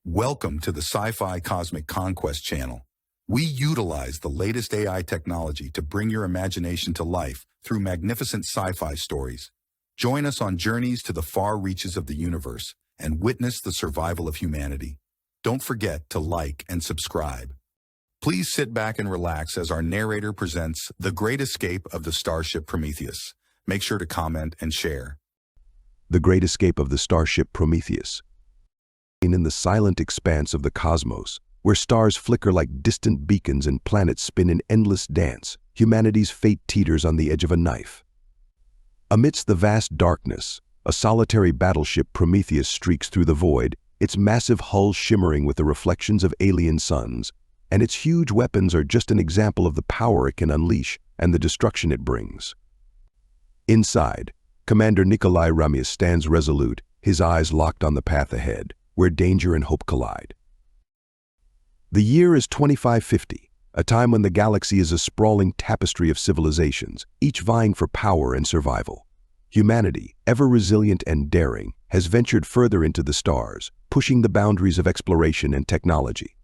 Welcome to the Sci-Fi Cosmic Conquest channel. We utilize the latest AI technology to bring your imagination to life through magnificent sci-fi stories. Join us on journeys to the far reaches of the universe and witness the survival of humanity. Don't forget to like and subscribe. Please sit back and relax as our narrator presents the great escape of the Starship Prometheus. Make sure to comment and share. The great escape of the Starship Prometheus. In the silent expanse of the cosmos, where stars flicker like distant beacons and planets spin in endless dance, humanity's fate teeters on the edge of a knife. Amidst the vast darkness, a solitary battleship Prometheus streaks through the void, its massive hull shimmering with the reflections of alien suns, and its huge weapons are just an example of the power it can unleash and the destruction it brings. Inside, Commander Nikolai Ramius stands resolute, his eyes locked on the path ahead, where danger and hope collide. The year is 2550, a time when the galaxy is a sprawling tapestry of civilizations, each vying for power and survival. Humanity, ever resilient and daring, has ventured further into the stars, pushing the boundaries of exploration and technology.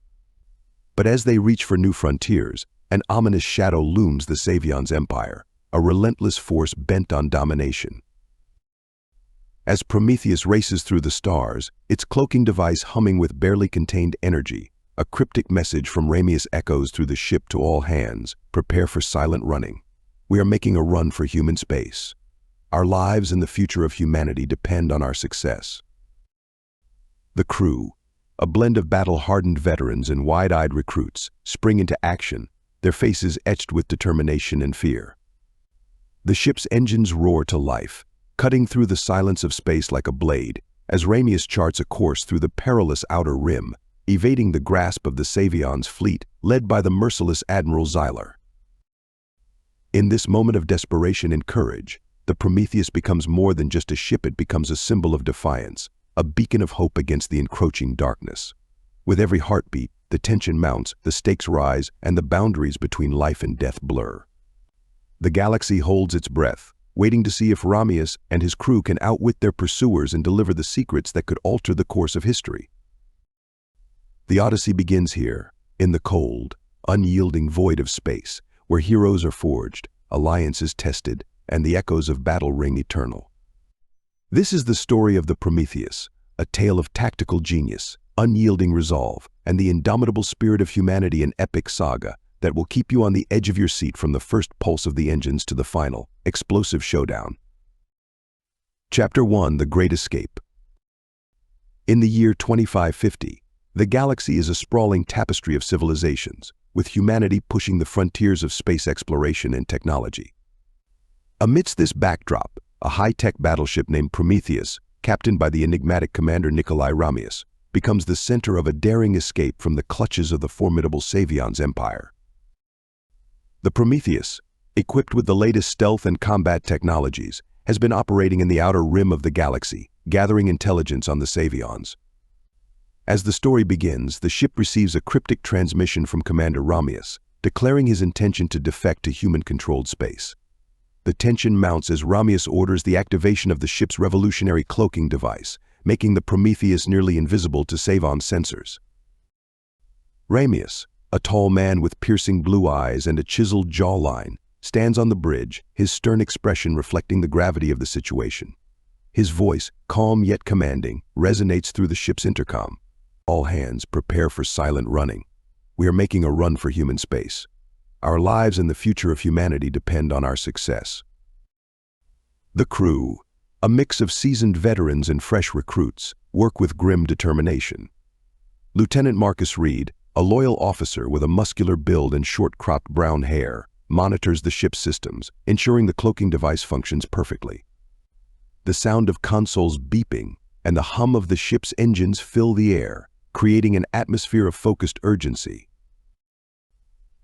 But as they reach for new frontiers, an ominous shadow looms the Saveons Empire, a relentless force bent on domination. As Prometheus races through the stars, its cloaking device humming with barely contained energy, a cryptic message from Ramius echoes through the ship to all hands: prepare for silent running. We are making a run for human space. Our lives and the future of humanity depend on our success. The crew, a blend of battle-hardened veterans and wide-eyed recruits, spring into action, their faces etched with determination and fear. The ship's engines roar to life, cutting through the silence of space like a blade, as Ramius charts a course through the perilous outer rim, evading the grasp of the Saveons fleet led by the merciless Admiral Xylar. In this moment of desperation and courage, the Prometheus becomes more than just a ship. It becomes a symbol of defiance, a beacon of hope against the encroaching darkness. With every heartbeat, the tension mounts, the stakes rise, and the boundaries between life and death blur. The galaxy holds its breath, waiting to see if Ramius and his crew can outwit their pursuers and deliver the secrets that could alter the course of history. The Odyssey begins here, in the cold, unyielding void of space, where heroes are forged, alliances tested, and the echoes of battle ring eternal. This is the story of the Prometheus, a tale of tactical genius, unyielding resolve, and the indomitable spirit of humanity, an epic saga that will keep you on the edge of your seat from the first pulse of the engines to the final, explosive showdown. Chapter 1: The Great Escape. In the year 2550, the galaxy is a sprawling tapestry of civilizations, with humanity pushing the frontiers of space exploration and technology. Amidst this backdrop, a high-tech battleship named Prometheus, captained by the enigmatic commander Nikolai Ramius, becomes the center of a daring escape from the clutches of the formidable Saveons Empire. The Prometheus, equipped with the latest stealth and combat technologies, has been operating in the outer rim of the galaxy, gathering intelligence on the Saveons. As the story begins, the ship receives a cryptic transmission from Commander Ramius, declaring his intention to defect to human-controlled space. The tension mounts as Ramius orders the activation of the ship's revolutionary cloaking device, making the Prometheus nearly invisible to Saveons sensors. Ramius, a tall man with piercing blue eyes and a chiseled jawline, stands on the bridge, his stern expression reflecting the gravity of the situation. His voice, calm yet commanding, resonates through the ship's intercom. All hands, prepare for silent running. We are making a run for human space. Our lives and the future of humanity depend on our success. The crew, a mix of seasoned veterans and fresh recruits, work with grim determination. Lieutenant Marcus Reed, a loyal officer with a muscular build and short-cropped brown hair, monitors the ship's systems, ensuring the cloaking device functions perfectly. The sound of consoles beeping and the hum of the ship's engines fill the air, creating an atmosphere of focused urgency.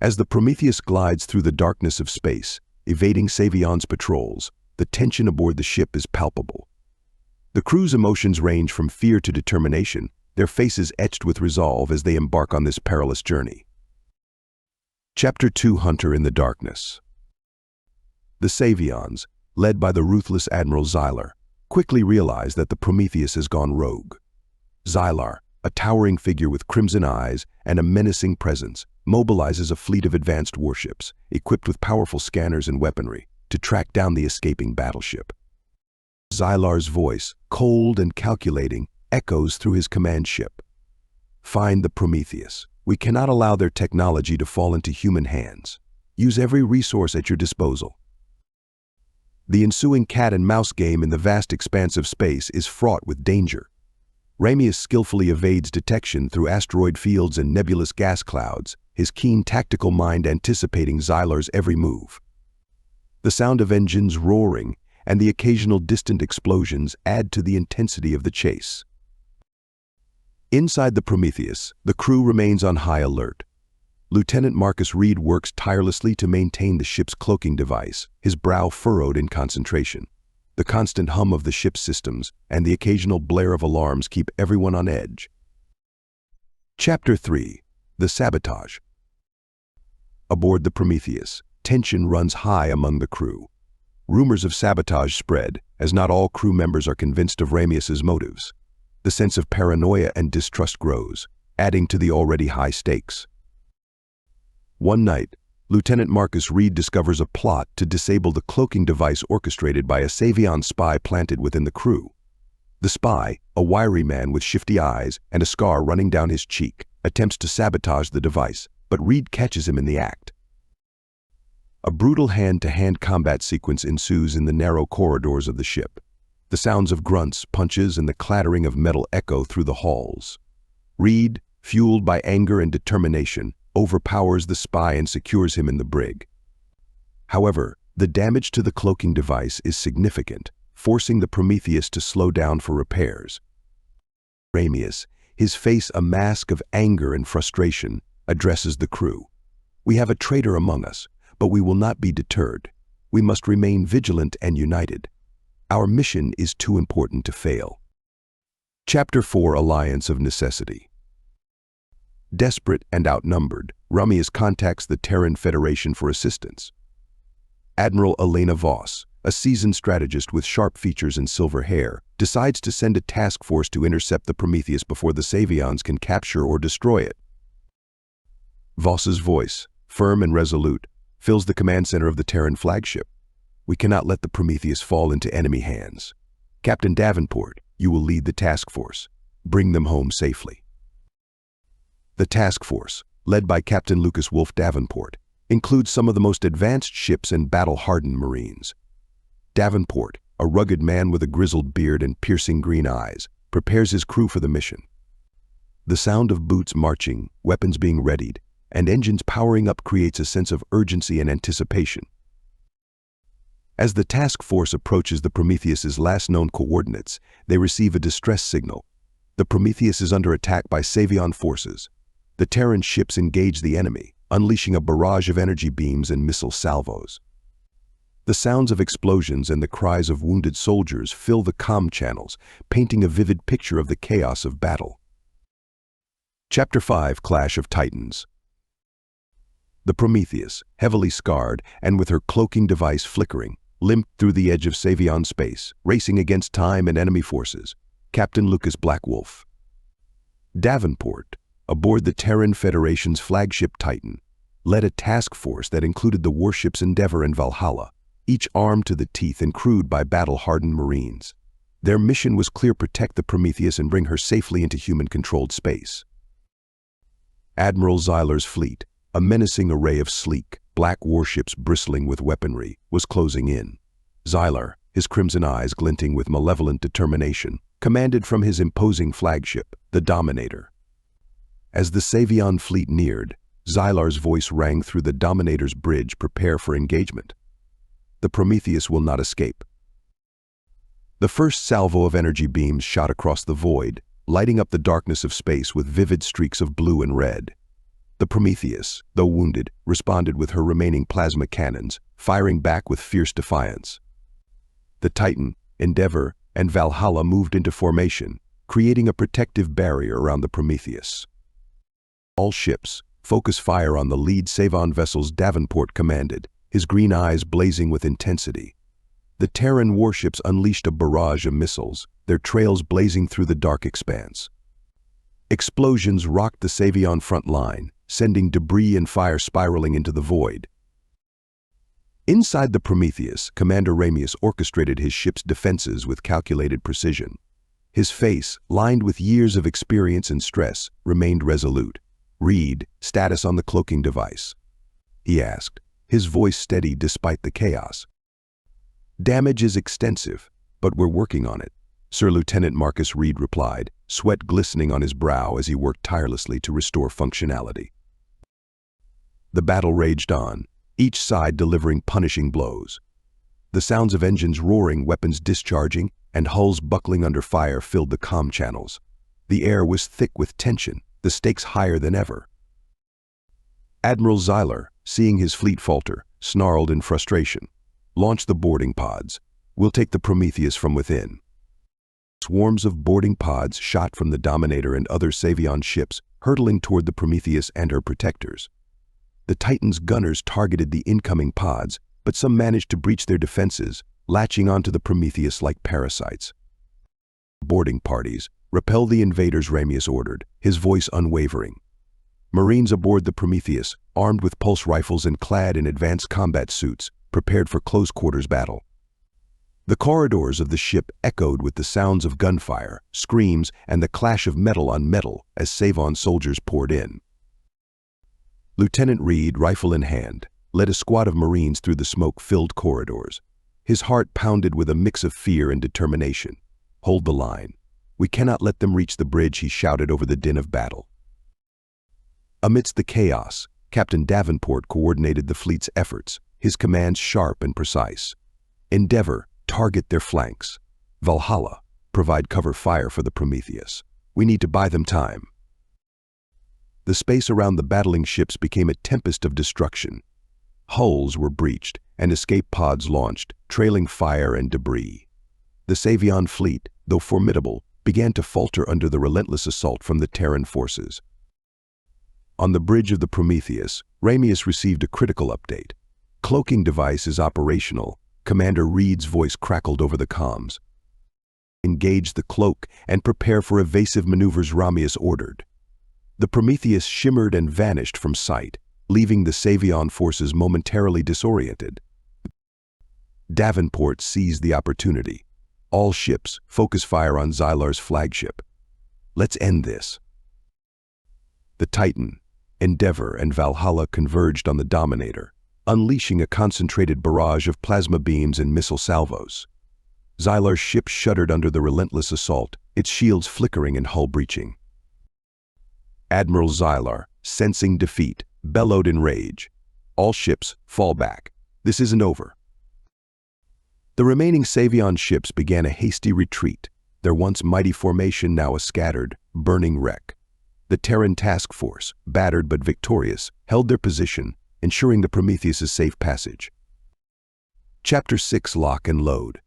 As the Prometheus glides through the darkness of space, evading Saveons patrols, the tension aboard the ship is palpable. The crew's emotions range from fear to determination, their faces etched with resolve as they embark on this perilous journey. Chapter 2: Hunter in the Darkness. The Saveons, led by the ruthless Admiral Xylar, quickly realize that the Prometheus has gone rogue. Xylar, a towering figure with crimson eyes and a menacing presence, mobilizes a fleet of advanced warships, equipped with powerful scanners and weaponry, to track down the escaping battleship. Xylar's voice, cold and calculating, echoes through his command ship. Find the Prometheus. We cannot allow their technology to fall into human hands. Use every resource at your disposal. The ensuing cat-and-mouse game in the vast expanse of space is fraught with danger. Ramius skillfully evades detection through asteroid fields and nebulous gas clouds, his keen tactical mind anticipating Xylar's every move. The sound of engines roaring and the occasional distant explosions add to the intensity of the chase. Inside the Prometheus, the crew remains on high alert. Lieutenant Marcus Reed works tirelessly to maintain the ship's cloaking device, his brow furrowed in concentration. The constant hum of the ship's systems and the occasional blare of alarms keep everyone on edge. Chapter 3. The Sabotage. Aboard the Prometheus, tension runs high among the crew. Rumors of sabotage spread, as not all crew members are convinced of Ramius's motives. The sense of paranoia and distrust grows, adding to the already high stakes. One night, Lieutenant Marcus Reed discovers a plot to disable the cloaking device orchestrated by a Saveons spy planted within the crew. The spy, a wiry man with shifty eyes and a scar running down his cheek, attempts to sabotage the device, but Reed catches him in the act. A brutal hand-to-hand combat sequence ensues in the narrow corridors of the ship. The sounds of grunts, punches, and the clattering of metal echo through the halls. Reed, fueled by anger and determination, overpowers the spy and secures him in the brig. However, the damage to the cloaking device is significant, forcing the Prometheus to slow down for repairs. Ramius, his face a mask of anger and frustration, addresses the crew. "We have a traitor among us, but we will not be deterred. We must remain vigilant and united. Our mission is too important to fail." Chapter 4. Alliance of Necessity. Desperate and outnumbered, Ramius contacts the Terran Federation for assistance. Admiral Elena Voss, a seasoned strategist with sharp features and silver hair, decides to send a task force to intercept the Prometheus before the Saveons can capture or destroy it. Voss's voice, firm and resolute, fills the command center of the Terran flagship. "We cannot let the Prometheus fall into enemy hands. Captain Davenport, you will lead the task force. Bring them home safely." The task force, led by Captain Lucas Wolfe Davenport, includes some of the most advanced ships and battle-hardened Marines. Davenport, a rugged man with a grizzled beard and piercing green eyes, prepares his crew for the mission. The sound of boots marching, weapons being readied, and engines powering up creates a sense of urgency and anticipation. As the task force approaches the Prometheus's last known coordinates, they receive a distress signal. The Prometheus is under attack by Saveon forces. The Terran ships engage the enemy, unleashing a barrage of energy beams and missile salvos. The sounds of explosions and the cries of wounded soldiers fill the comm channels, painting a vivid picture of the chaos of battle. Chapter 5. Clash of Titans. The Prometheus, heavily scarred and with her cloaking device flickering, limped through the edge of Saveon space, racing against time and enemy forces. Captain Lucas Blackwolf. Davenport, aboard the Terran Federation's flagship Titan, led a task force that included the warships Endeavor and Valhalla, each armed to the teeth and crewed by battle-hardened Marines. Their mission was clear: protect the Prometheus and bring her safely into human-controlled space. Admiral Xylar's fleet, a menacing array of sleek, black warships bristling with weaponry, was closing in. Xylar, his crimson eyes glinting with malevolent determination, commanded from his imposing flagship, the Dominator. As the Saveon fleet neared, Xylar's voice rang through the Dominator's bridge: "Prepare for engagement. The Prometheus will not escape." The first salvo of energy beams shot across the void, lighting up the darkness of space with vivid streaks of blue and red. The Prometheus, though wounded, responded with her remaining plasma cannons, firing back with fierce defiance. The Titan, Endeavor, and Valhalla moved into formation, creating a protective barrier around the Prometheus. All ships, focus fire on the lead Saveon vessels Davenport commanded, his green eyes blazing with intensity. The Terran warships unleashed a barrage of missiles, their trails blazing through the dark expanse. Explosions rocked the Saveon front line, sending debris and fire spiraling into the void. Inside the Prometheus, Commander Ramius orchestrated his ship's defenses with calculated precision. His face, lined with years of experience and stress, remained resolute. "Read, status on the cloaking device," he asked, his voice steady despite the chaos. "Damage is extensive, but we're working on it," Sir Lieutenant Marcus Reed replied, sweat glistening on his brow as he worked tirelessly to restore functionality. The battle raged on, each side delivering punishing blows. The sounds of engines roaring, weapons discharging, and hulls buckling under fire filled the comm channels. The air was thick with tension, the stakes higher than ever. Admiral Zyler, seeing his fleet falter, snarled in frustration. "Launch the boarding pods. We'll take the Prometheus from within." Swarms of boarding pods shot from the Dominator and other Saveon ships, hurtling toward the Prometheus and her protectors. The Titan's gunners targeted the incoming pods, but some managed to breach their defenses, latching onto the Prometheus like parasites. "Boarding parties, repel the invaders," Ramius ordered, his voice unwavering. Marines aboard the Prometheus, armed with pulse rifles and clad in advanced combat suits, prepared for close-quarters battle. The corridors of the ship echoed with the sounds of gunfire, screams, and the clash of metal on metal as Saveon soldiers poured in. Lieutenant Reed, rifle in hand, led a squad of Marines through the smoke-filled corridors. His heart pounded with a mix of fear and determination. "Hold the line. We cannot let them reach the bridge," he shouted over the din of battle. Amidst the chaos, Captain Davenport coordinated the fleet's efforts, his commands sharp and precise. "Endeavor, target their flanks. Valhalla, provide cover fire for the Prometheus. We need to buy them time." The space around the battling ships became a tempest of destruction. Hulls were breached and escape pods launched, trailing fire and debris. The Saveon fleet, though formidable, began to falter under the relentless assault from the Terran forces. On the bridge of the Prometheus, Ramius received a critical update. "Cloaking device is operational," Commander Reed's voice crackled over the comms. "Engage the cloak and prepare for evasive maneuvers," Ramius ordered. The Prometheus shimmered and vanished from sight, leaving the Saveon forces momentarily disoriented. Davenport seized the opportunity. "All ships, focus fire on Zylar's flagship. Let's end this." The Titan, Endeavor, and Valhalla converged on the Dominator, unleashing a concentrated barrage of plasma beams and missile salvos. Zylar's ship shuddered under the relentless assault, its shields flickering and hull breaching. Admiral Zylar, sensing defeat, bellowed in rage. "All ships, fall back. This isn't over." The remaining Saveon ships began a hasty retreat, their once mighty formation now a scattered, burning wreck. The Terran task force, battered but victorious, held their position, ensuring the Prometheus's safe passage. Chapter 6: Lock and Load.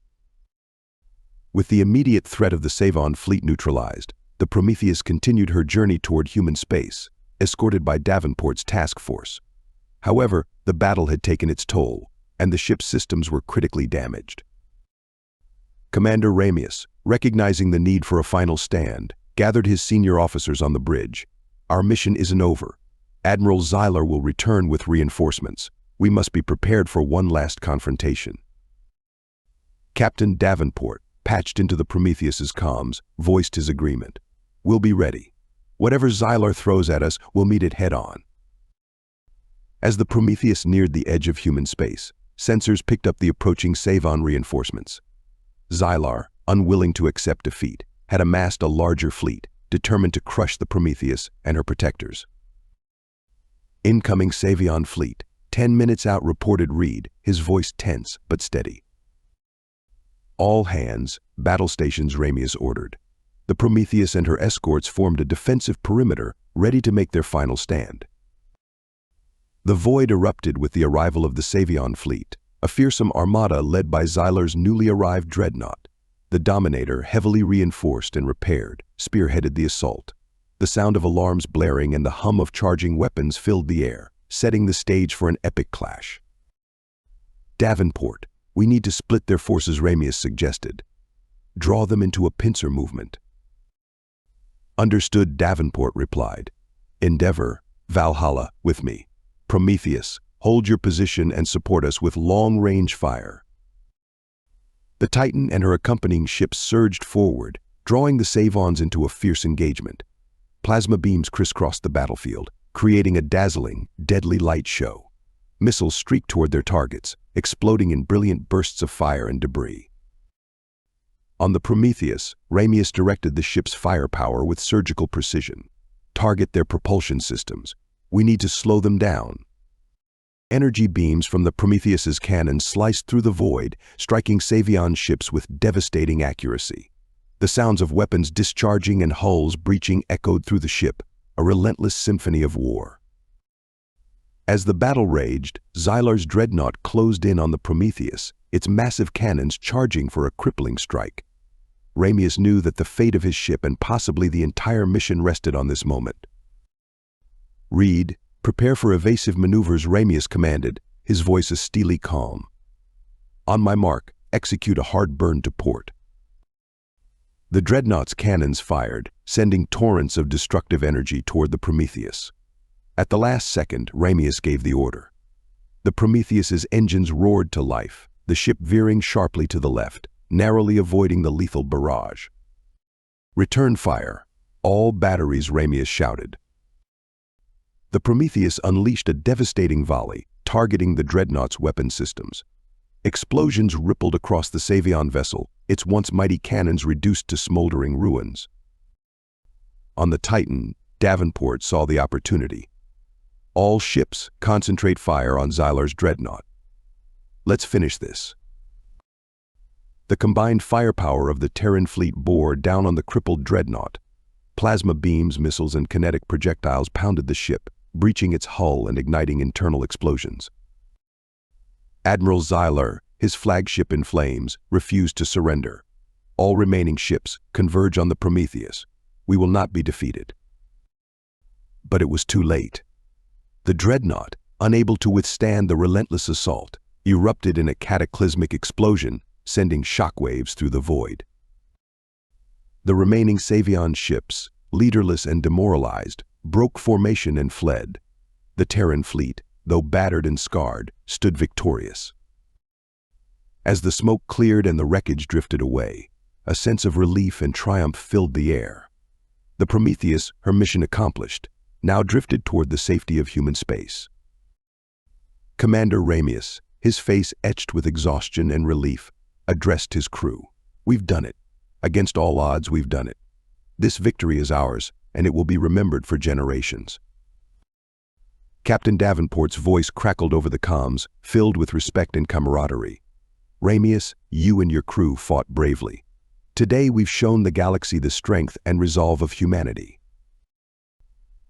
With the immediate threat of the Saveon fleet neutralized, the Prometheus continued her journey toward human space, escorted by Davenport's task force. However, the battle had taken its toll, and the ship's systems were critically damaged. Commander Ramius, recognizing the need for a final stand, gathered his senior officers on the bridge. "Our mission isn't over. Admiral Zylar will return with reinforcements. We must be prepared for one last confrontation." Captain Davenport, patched into the Prometheus's comms, voiced his agreement. "We'll be ready. Whatever Zylar throws at us, we'll meet it head-on." As the Prometheus neared the edge of human space, sensors picked up the approaching Saveon reinforcements. Zylar, unwilling to accept defeat, had amassed a larger fleet, determined to crush the Prometheus and her protectors. "Incoming Saveon fleet, 10 minutes out," reported Reed, his voice tense but steady. "All hands, battle stations," Ramius ordered. The Prometheus and her escorts formed a defensive perimeter, ready to make their final stand. The void erupted with the arrival of the Saveon fleet, a fearsome armada led by Zylar's newly arrived dreadnought. The Dominator, heavily reinforced and repaired, spearheaded the assault. The sound of alarms blaring and the hum of charging weapons filled the air, setting the stage for an epic clash. "Davenport, we need to split their forces," Ramius suggested. "Draw them into a pincer movement." Understood, Davenport replied. Endeavor, Valhalla, with me. Prometheus, hold your position and support us with long-range fire. The Titan and her accompanying ships surged forward, drawing the Saveons into a fierce engagement. Plasma beams crisscrossed the battlefield, creating a dazzling, deadly light show. Missiles streaked toward their targets, exploding in brilliant bursts of fire and debris. On the Prometheus, Ramius directed the ship's firepower with surgical precision. Target their propulsion systems. We need to slow them down. Energy beams from the Prometheus's cannon sliced through the void, striking Saveons ships with devastating accuracy. The sounds of weapons discharging and hulls breaching echoed through the ship, a relentless symphony of war. As the battle raged, Xylar's dreadnought closed in on the Prometheus, its massive cannons charging for a crippling strike. Ramius knew that the fate of his ship and possibly the entire mission rested on this moment. Reed, prepare for evasive maneuvers, Ramius commanded, his voice a steely calm. On my mark, execute a hard burn to port. The dreadnought's cannons fired, sending torrents of destructive energy toward the Prometheus. At the last second, Ramius gave the order. The Prometheus's engines roared to life, the ship veering sharply to the left, narrowly avoiding the lethal barrage. Return fire. All batteries, Ramius shouted. The Prometheus unleashed a devastating volley, targeting the dreadnought's weapon systems. Explosions rippled across the Saveon vessel, its once mighty cannons reduced to smoldering ruins. On the Titan, Davenport saw the opportunity. All ships, concentrate fire on Xylar's dreadnought. Let's finish this. The combined firepower of the Terran fleet bore down on the crippled dreadnought. Plasma beams, missiles, and kinetic projectiles pounded the ship, breaching its hull and igniting internal explosions. Admiral Xylar, his flagship in flames, refused to surrender. All remaining ships converge on the Prometheus. We will not be defeated. But it was too late. The dreadnought, unable to withstand the relentless assault, erupted in a cataclysmic explosion, sending shockwaves through the void. The remaining Saveon ships, leaderless and demoralized, broke formation and fled. The Terran fleet, though battered and scarred, stood victorious. As the smoke cleared and the wreckage drifted away, a sense of relief and triumph filled the air. The Prometheus, her mission accomplished, now drifted toward the safety of human space. Commander Ramius, his face etched with exhaustion and relief, addressed his crew. We've done it. Against all odds, we've done it. This victory is ours, and it will be remembered for generations. Captain Davenport's voice crackled over the comms, filled with respect and camaraderie. Ramius, you and your crew fought bravely. Today we've shown the galaxy the strength and resolve of humanity.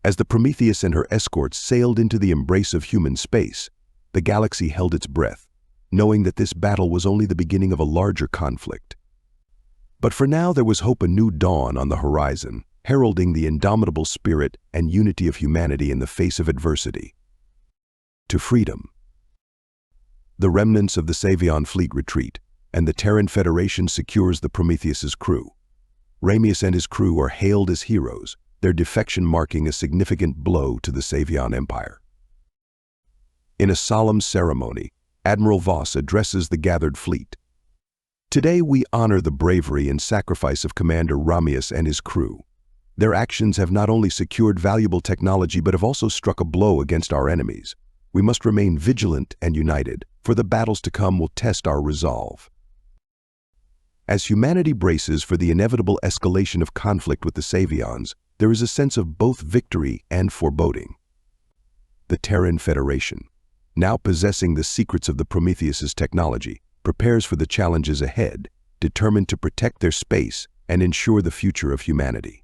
As the Prometheus and her escorts sailed into the embrace of human space, the galaxy held its breath, knowing that this battle was only the beginning of a larger conflict. But for now there was hope, a new dawn on the horizon, heralding the indomitable spirit and unity of humanity in the face of adversity. To freedom. The remnants of the Saveon fleet retreat, and the Terran Federation secures the Prometheus's crew. Ramius and his crew are hailed as heroes, their defection marking a significant blow to the Saveons Empire. In a solemn ceremony, Admiral Voss addresses the gathered fleet. Today we honor the bravery and sacrifice of Commander Ramius and his crew. Their actions have not only secured valuable technology but have also struck a blow against our enemies. We must remain vigilant and united, for the battles to come will test our resolve. As humanity braces for the inevitable escalation of conflict with the Saveons, there is a sense of both victory and foreboding. The Terran Federation, now possessing the secrets of the Prometheus's technology, prepares for the challenges ahead, determined to protect their space and ensure the future of humanity.